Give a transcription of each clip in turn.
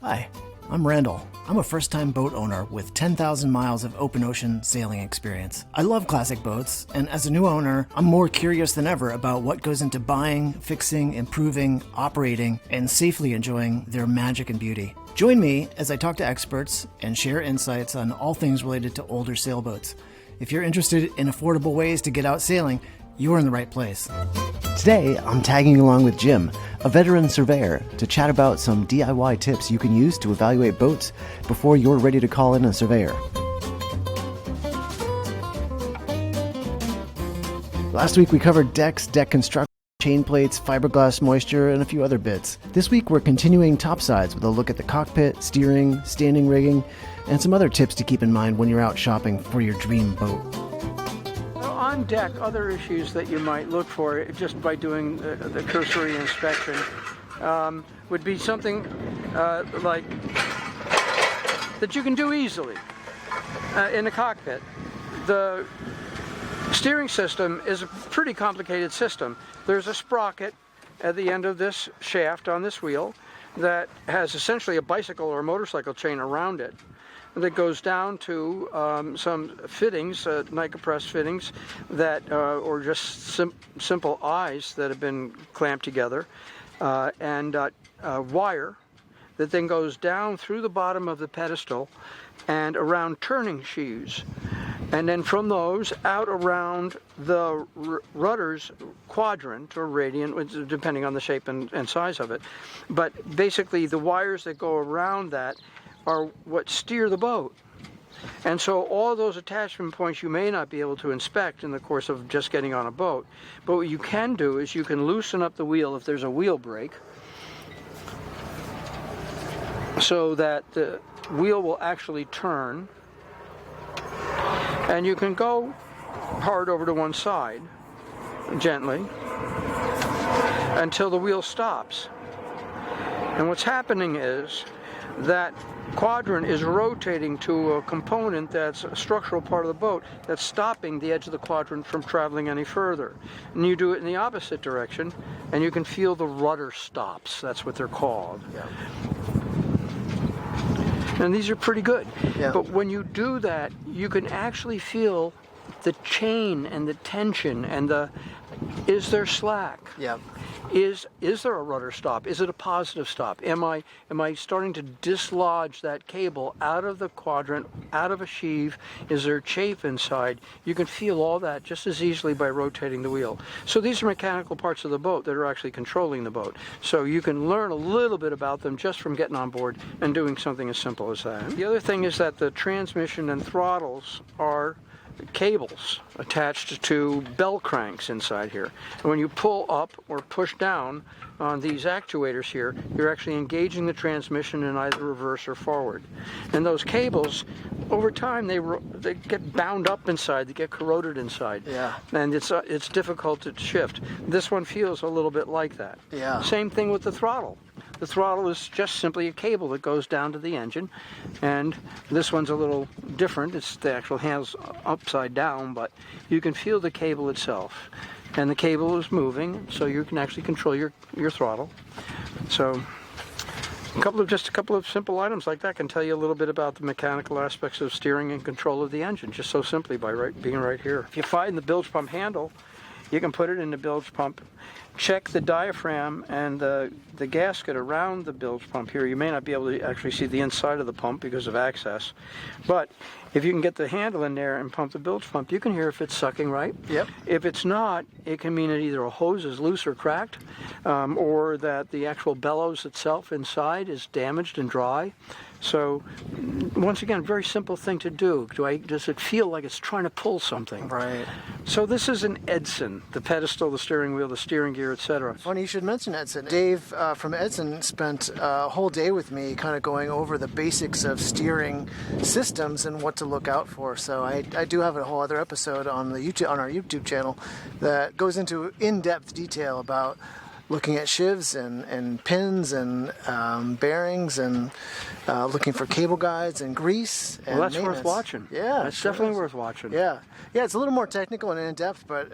Hi, I'm Randall. I'm a first-time boat owner with 10,000 miles of open ocean sailing experience. I love classic boats, and as a new owner, I'm more curious than ever about what goes into buying, fixing, improving, operating, and safely enjoying their magic and beauty. Join me as I talk to experts and share insights on all things related to older sailboats. If you're interested in affordable ways to get out sailing, you're in the right place. Today, I'm tagging along with Jim, a veteran surveyor, to chat about some DIY tips you can use to evaluate boats before you're ready to call in a surveyor. Last week we covered decks, deck construction, chain plates, fiberglass moisture, and a few other bits. This week we're continuing topsides with a look at the cockpit, steering, standing rigging, and some other tips to keep in mind when you're out shopping for your dream boat. On deck, other issues that you might look for just by doing the cursory inspection would be something like that you can do easily in the cockpit. The steering system is a pretty complicated system. There's a sprocket at the end of this shaft on this wheel that has essentially a bicycle or a motorcycle chain around it that goes down to some fittings, Nika press fittings, that or just simple eyes that have been clamped together, and wire that then goes down through the bottom of the pedestal and around turning sheaves. And then from those out around the rudder's quadrant or radiant, depending on the shape and size of it. But basically the wires that go around that are what steer the boat. And so all those attachment points you may not be able to inspect in the course of just getting on a boat. But what you can do is you can loosen up the wheel if there's a wheel brake, so that the wheel will actually turn, and you can go hard over to one side gently until the wheel stops. And what's happening is that quadrant is rotating to a component that's a structural part of the boat that's stopping the edge of the quadrant from traveling any further. And you do it in the opposite direction, and you can feel the rudder stops. That's what they're called. Yeah. And these are pretty good. Yeah. But when you do that, you can actually feel the chain and the tension and is there slack? Yeah. Is there a rudder stop? Is it a positive stop? Am I starting to dislodge that cable out of the quadrant, out of a sheave? Is there chafe inside? You can feel all that just as easily by rotating the wheel. So these are mechanical parts of the boat that are actually controlling the boat. So you can learn a little bit about them just from getting on board and doing something as simple as that. The other thing is that the transmission and throttles are cables attached to bell cranks inside here. And when you pull up or push down on these actuators here, you're actually engaging the transmission in either reverse or forward. And those cables, over time, they get bound up inside, they get corroded inside. Yeah. And it's difficult to shift. This one feels a little bit like that. Yeah. Same thing with the throttle. The throttle is just simply a cable that goes down to the engine, and this one's a little different. It's the actual handle's upside down, but you can feel the cable itself. And the cable is moving, so you can actually control your throttle. So a couple of simple items like that can tell you a little bit about the mechanical aspects of steering and control of the engine, just so simply by being right here. If you find the bilge pump handle, you can put it in the bilge pump. Check the diaphragm and the gasket around the bilge pump here. You may not be able to actually see the inside of the pump because of access, but if you can get the handle in there and pump the bilge pump, you can hear if it's sucking right. Yep. If it's not, it can mean that either a hose is loose or cracked, or that the actual bellows itself inside is damaged and dry. So, once again, very simple thing to do. Does it feel like it's trying to pull something? Right. So this is an Edson, the pedestal, the steering wheel, the steering gear, etc. Funny you should mention Edson. Dave from Edson spent a whole day with me kind of going over the basics of steering systems and what to look out for. So I do have a whole other episode on our YouTube channel that goes into in-depth detail about looking at shivs and pins and bearings and looking for cable guides and grease. And well, that's worth watching. Yeah, that's definitely worth watching. Yeah, it's a little more technical and in depth, but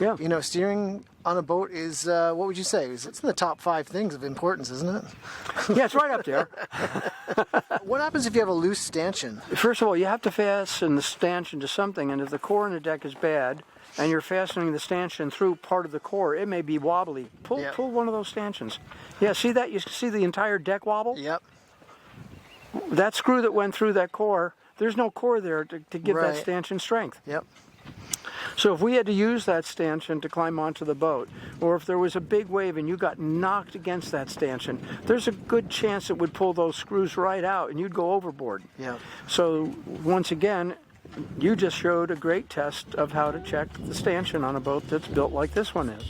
you know, steering on a boat is what would you say? It's in the top 5 things of importance, isn't it? Yeah, it's right up there. What happens if you have a loose stanchion? First of all, you have to fasten the stanchion to something, and if the core in the deck is bad, and you're fastening the stanchion through part of the core, it may be wobbly. Pull one of those stanchions. Yeah, see that? You see the entire deck wobble? Yep. That screw that went through that core, there's no core there to give that stanchion strength. Yep. So if we had to use that stanchion to climb onto the boat, or if there was a big wave and you got knocked against that stanchion, there's a good chance it would pull those screws right out and you'd go overboard. Yeah. So once again, you just showed a great test of how to check the stanchion on a boat that's built like this one is.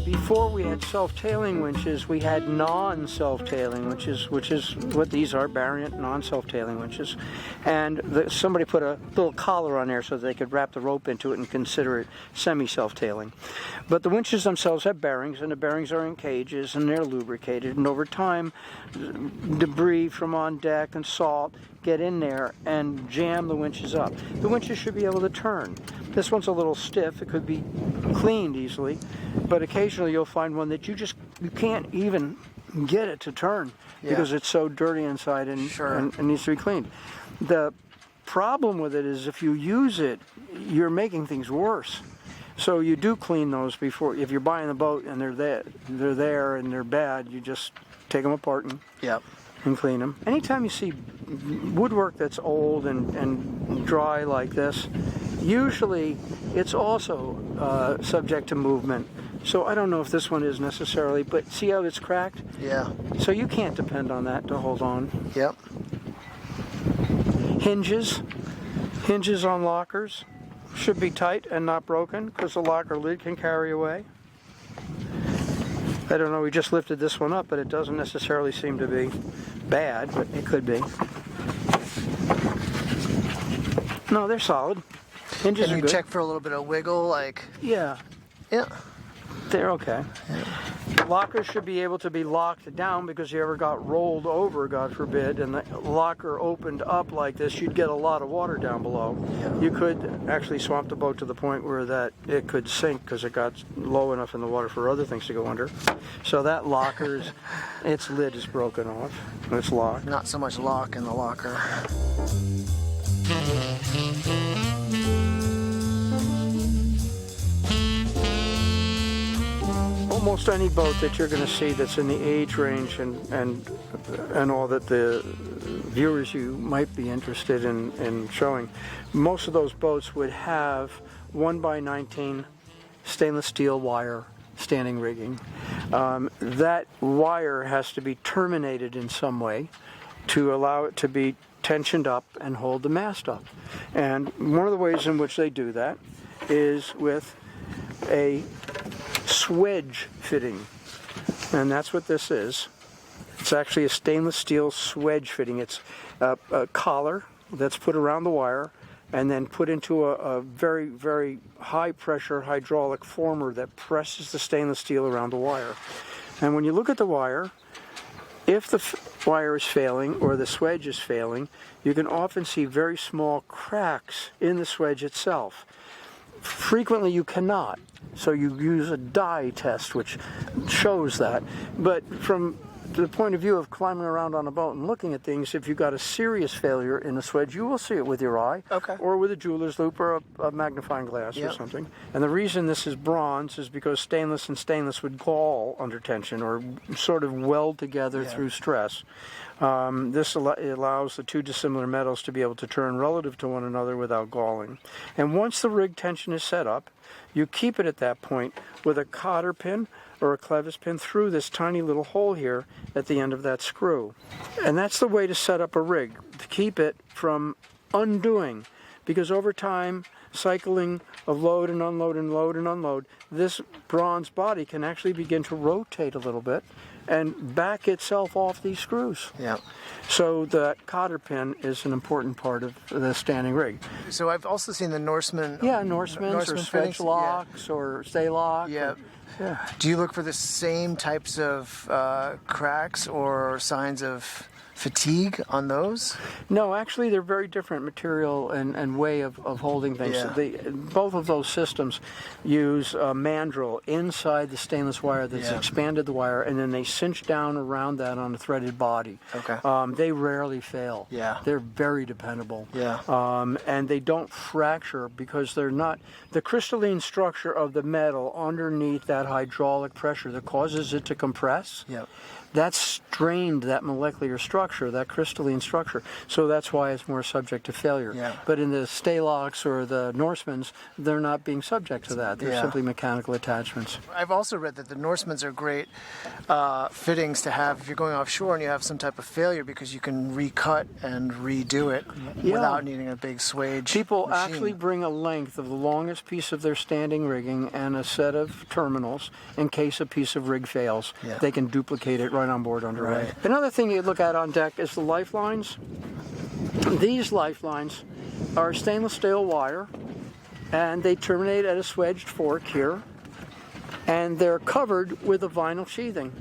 Before we had self-tailing winches, we had non-self-tailing winches, which is what these are, variant non-self-tailing winches. And somebody put a little collar on there so that they could wrap the rope into it and consider it semi-self-tailing. But the winches themselves have bearings, and the bearings are in cages, and they're lubricated. And over time, debris from on deck and salt get in there and jam the winches up. The winches should be able to turn. This one's a little stiff. It could be cleaned easily, but occasionally you'll find one that you can't even get it to turn because it's so dirty inside and needs to be cleaned. The problem with it is if you use it, you're making things worse. So you do clean those before. If you're buying the boat and they're there and they're bad, you just take them apart and clean them. Anytime you see woodwork that's old and dry like this, usually it's also subject to movement. So I don't know if this one is necessarily, but see how it's cracked? Yeah. So you can't depend on that to hold on. Yep. Hinges on lockers should be tight and not broken because the locker lid can carry away. I don't know, we just lifted this one up, but it doesn't necessarily seem to be bad, but it could be. No, they're solid. Hinges are good. And you check for a little bit of wiggle, like... Yeah. Yeah. They're okay. Yeah. Lockers should be able to be locked down because you ever got rolled over, God forbid, and the locker opened up like this, you'd get a lot of water down below. Yeah. You could actually swamp the boat to the point where it could sink because it got low enough in the water for other things to go under. So that locker's, its lid is broken off. It's locked. Not so much lock in the locker. Almost any boat that you're going to see that's in the age range and all that the viewers you might be interested in showing, most of those boats would have 1x19 stainless steel wire standing rigging. That wire has to be terminated in some way to allow it to be tensioned up and hold the mast up. And one of the ways in which they do that is with a Swage fitting, and that's what this is. It's actually a stainless steel Swage fitting. It's a collar that's put around the wire and then put into a very, very high pressure hydraulic former that presses the stainless steel around the wire. And when you look at the wire, if the wire is failing or the Swage is failing, you can often see very small cracks in the Swage itself. Frequently you cannot. So you use a dye test, which shows that. But from the point of view of climbing around on a boat and looking at things, if you've got a serious failure in the Swage, you will see it with your eye, or with a jeweler's loupe or a magnifying glass or something. And the reason this is bronze is because stainless and stainless would gall under tension or sort of weld together through stress. This allows the two dissimilar metals to be able to turn relative to one another without galling. And once the rig tension is set up, you keep it at that point with a cotter pin or a clevis pin through this tiny little hole here at the end of that screw. And that's the way to set up a rig, to keep it from undoing, because over time cycling of load and unload and load and unload, this bronze body can actually begin to rotate a little bit and back itself off these screws. Yeah. So that cotter pin is an important part of the standing rig. So I've also seen the Norseman. Yeah, Norsemans or Swage locks or stay lock. Yeah. Yeah. Do you look for the same types of cracks or signs of fatigue on those? No, actually they're very different material and way of holding things. Yeah. Both of those systems use a mandrel inside the stainless wire that's expanded the wire, and then they cinch down around that on a threaded body. Okay. They rarely fail. Yeah. They're very dependable. Yeah. And they don't fracture because they're not, the crystalline structure of the metal underneath that hydraulic pressure that causes it to compress. Yeah. That's strained that molecular structure, that crystalline structure. So that's why it's more subject to failure. Yeah. But in the Staylocks or the Norsemans, they're not being subject to that. They're simply mechanical attachments. I've also read that the Norsemans are great fittings to have if you're going offshore and you have some type of failure, because you can recut and redo it without needing a big swage People machine. actually bring a length of the longest piece of their standing rigging and a set of terminals in case a piece of rig fails. Yeah. They can duplicate it right on board underway. Right. Another thing you look at on deck is the lifelines. These lifelines are stainless steel wire, and they terminate at a swedged fork here, and they're covered with a vinyl sheathing.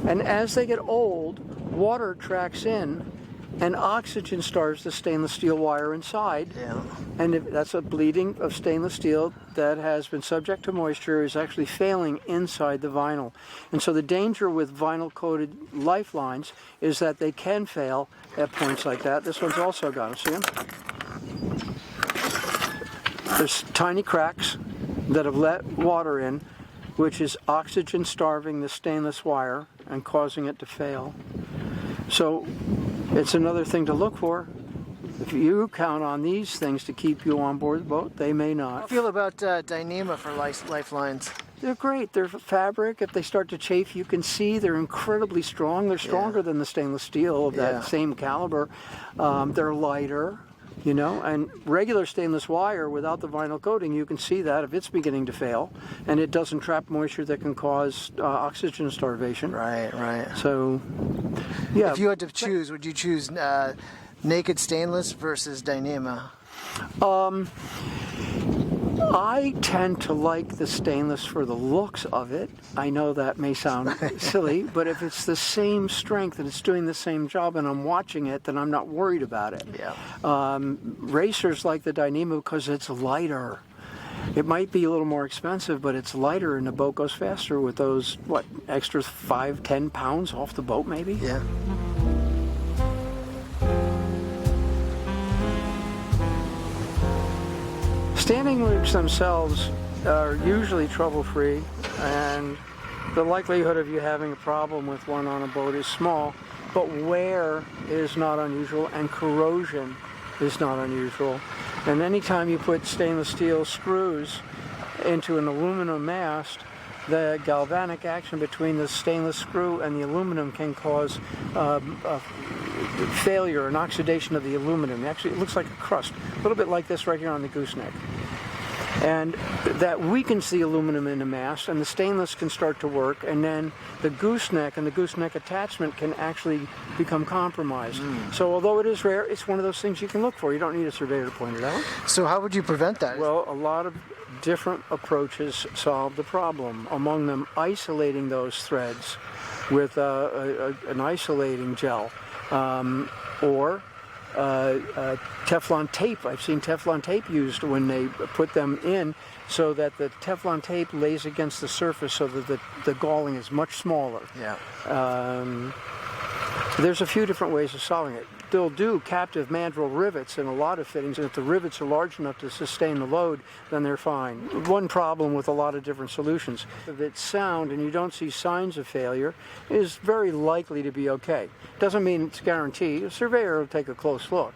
And as they get old, water tracks in and oxygen starves the stainless steel wire inside. Yeah. And if that's a bleeding of stainless steel that has been subject to moisture, is actually failing inside the vinyl. And so the danger with vinyl coated lifelines is that they can fail at points like that. This one's also gone. See them? There's tiny cracks that have let water in, which is oxygen starving the stainless wire and causing it to fail. So it's another thing to look for. If you count on these things to keep you on board the boat, they may not. How do you feel about Dyneema for lifelines? They're great. They're fabric. If they start to chafe, you can see they're incredibly strong. They're stronger than the stainless steel of that same caliber. They're lighter, you know, and regular stainless wire without the vinyl coating, you can see that if it's beginning to fail, and it doesn't trap moisture that can cause oxygen starvation. Right, right. So, yeah. If you had to choose, would you choose naked stainless versus Dyneema? I tend to like the stainless for the looks of it. I know that may sound silly, but if it's the same strength and it's doing the same job and I'm watching it, then I'm not worried about it. Yeah. Racers like the Dyneema because it's lighter. It might be a little more expensive, but it's lighter and the boat goes faster with those, extra 5-10 pounds off the boat maybe? Yeah. Standing rigs themselves are usually trouble-free, and the likelihood of you having a problem with one on a boat is small, but wear is not unusual and corrosion is not unusual. And anytime you put stainless steel screws into an aluminum mast, the galvanic action between the stainless screw and the aluminum can cause a failure, an oxidation of the aluminum. Actually, it looks like a crust, a little bit like this right here on the gooseneck. And that weakens the aluminum in the mast, and the stainless can start to work, and then the gooseneck and the gooseneck attachment can actually become compromised. So although it is rare, it's one of those things you can look for. You don't need a surveyor to point it out. So how would you prevent that? Well, a lot of different approaches solve the problem. Among them, isolating those threads with an isolating gel, or Teflon tape. I've seen Teflon tape used when they put them in so that the Teflon tape lays against the surface so that the galling is much smaller. Yeah. There's a few different ways of solving it. They'll do captive mandrel rivets in a lot of fittings, and if the rivets are large enough to sustain the load, then they're fine. One problem with a lot of different solutions, if it's sound and you don't see signs of failure, is very likely to be okay. Doesn't mean it's guaranteed. A surveyor will take a close look.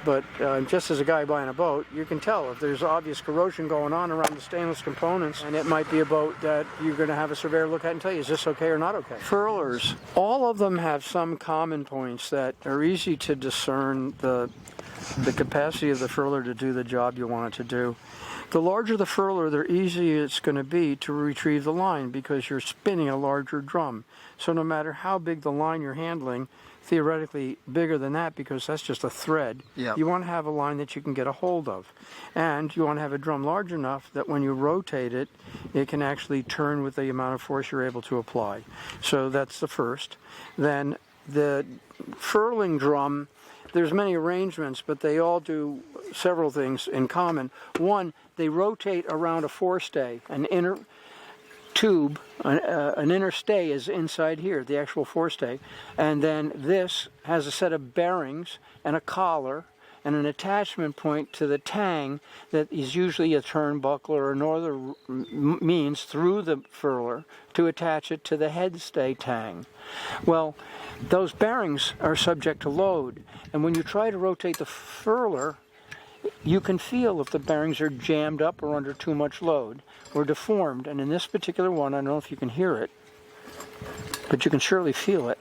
But just as a guy buying a boat, you can tell if there's obvious corrosion going on around the stainless components, and it might be a boat that you're going to have a surveyor look at and tell you, is this okay or not okay? Furlers, all of them have some common points that are easy to discern the the capacity of the furler to do the job you want it to do. The larger the furler, the easier it's going to be to retrieve the line because you're spinning a larger drum. So no matter how big the line you're handling, theoretically bigger than that because that's just a thread, you want to have a line that you can get a hold of. And you want to have a drum large enough that when you rotate it, it can actually turn with the amount of force you're able to apply. So that's the first. Then the furling drum, there's many arrangements, but they all do several things in common. One, they rotate around a forestay, an inner tube, an inner stay is inside here, the actual forestay, and then this has a set of bearings and a collar and an attachment point to the tang that is usually a turnbuckle or another means through the furler to attach it to the headstay tang. Well, those bearings are subject to load, and when you try to rotate the furler, you can feel if the bearings are jammed up or under too much load or deformed. And in this particular one, I don't know if you can hear it, but you can surely feel it.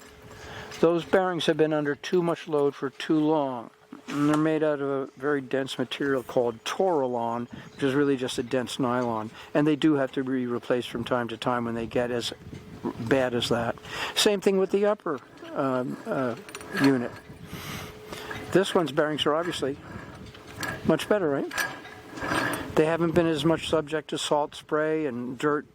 Those bearings have been under too much load for too long. And they're made out of a very dense material called Torolon, which is really just a dense nylon. And they do have to be replaced from time to time when they get as bad as that. Same thing with the upper unit. This one's bearings are obviously much better, right? They haven't been as much subject to salt spray and dirt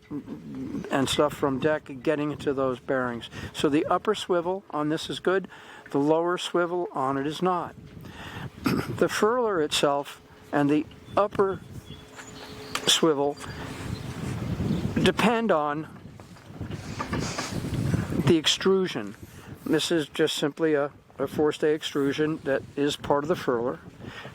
and stuff from deck getting into those bearings. So the upper swivel on this is good, the lower swivel on it is not. The furler itself and the upper swivel depend on the extrusion. This is just simply a Forestay extrusion that is part of the furler,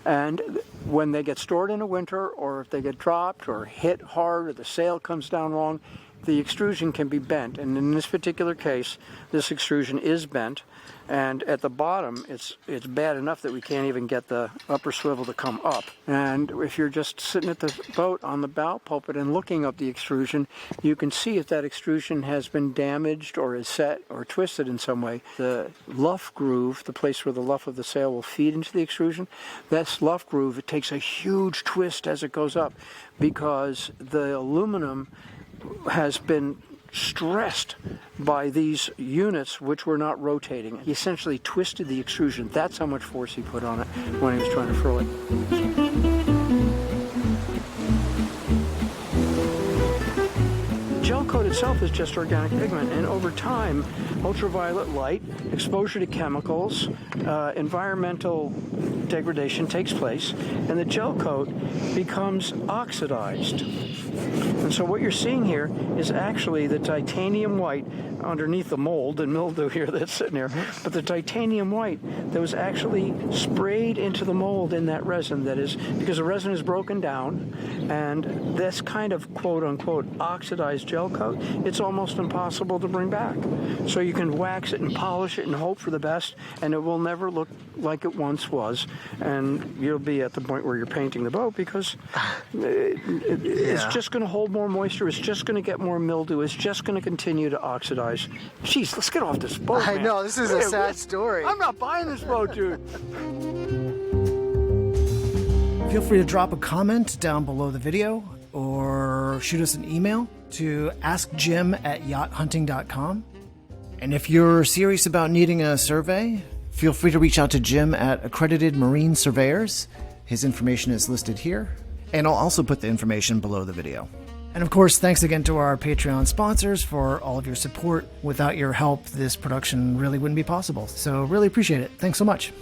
and when they get stored in a winter or if they get dropped or hit hard or the sail comes down wrong, the extrusion can be bent, and in this particular case this extrusion is bent, and at the bottom it's bad enough that we can't even get the upper swivel to come up. And if you're just sitting at the boat on the bow pulpit and looking up the extrusion, you can see if that extrusion has been damaged or is set or twisted in some way. The luff groove, the place where the luff of the sail will feed into the extrusion, this luff groove, it takes a huge twist as it goes up because the aluminum has been stressed by these units which were not rotating. He essentially twisted the extrusion. That's how much force he put on it when he was trying to furl it. Gelcoat itself is just organic pigment, and over time, ultraviolet light, exposure to chemicals, environmental degradation takes place, and the Gelcoat becomes oxidized. And so what you're seeing here is actually the titanium white underneath the mold and mildew here that's sitting here, but the titanium white that was actually sprayed into the mold in that resin, that is, because the resin is broken down, and this kind of quote-unquote oxidized gel coat, it's almost impossible to bring back. So you can wax it and polish it and hope for the best, and it will never look like it once was, and you'll be at the point where you're painting the boat because it's just going to hold more moisture, it's just going to get more mildew, it's just going to continue to oxidize. Jeez, let's get off this boat, man. I know, this is a sad story. I'm not buying this boat, dude. Feel free to drop a comment down below the video or shoot us an email to askjim@yachthunting.com. And if you're serious about needing a survey, feel free to reach out to Jim at Accredited Marine Surveyors. His information is listed here, and I'll also put the information below the video. And of course, thanks again to our Patreon sponsors for all of your support. Without your help, this production really wouldn't be possible. So really appreciate it. Thanks so much.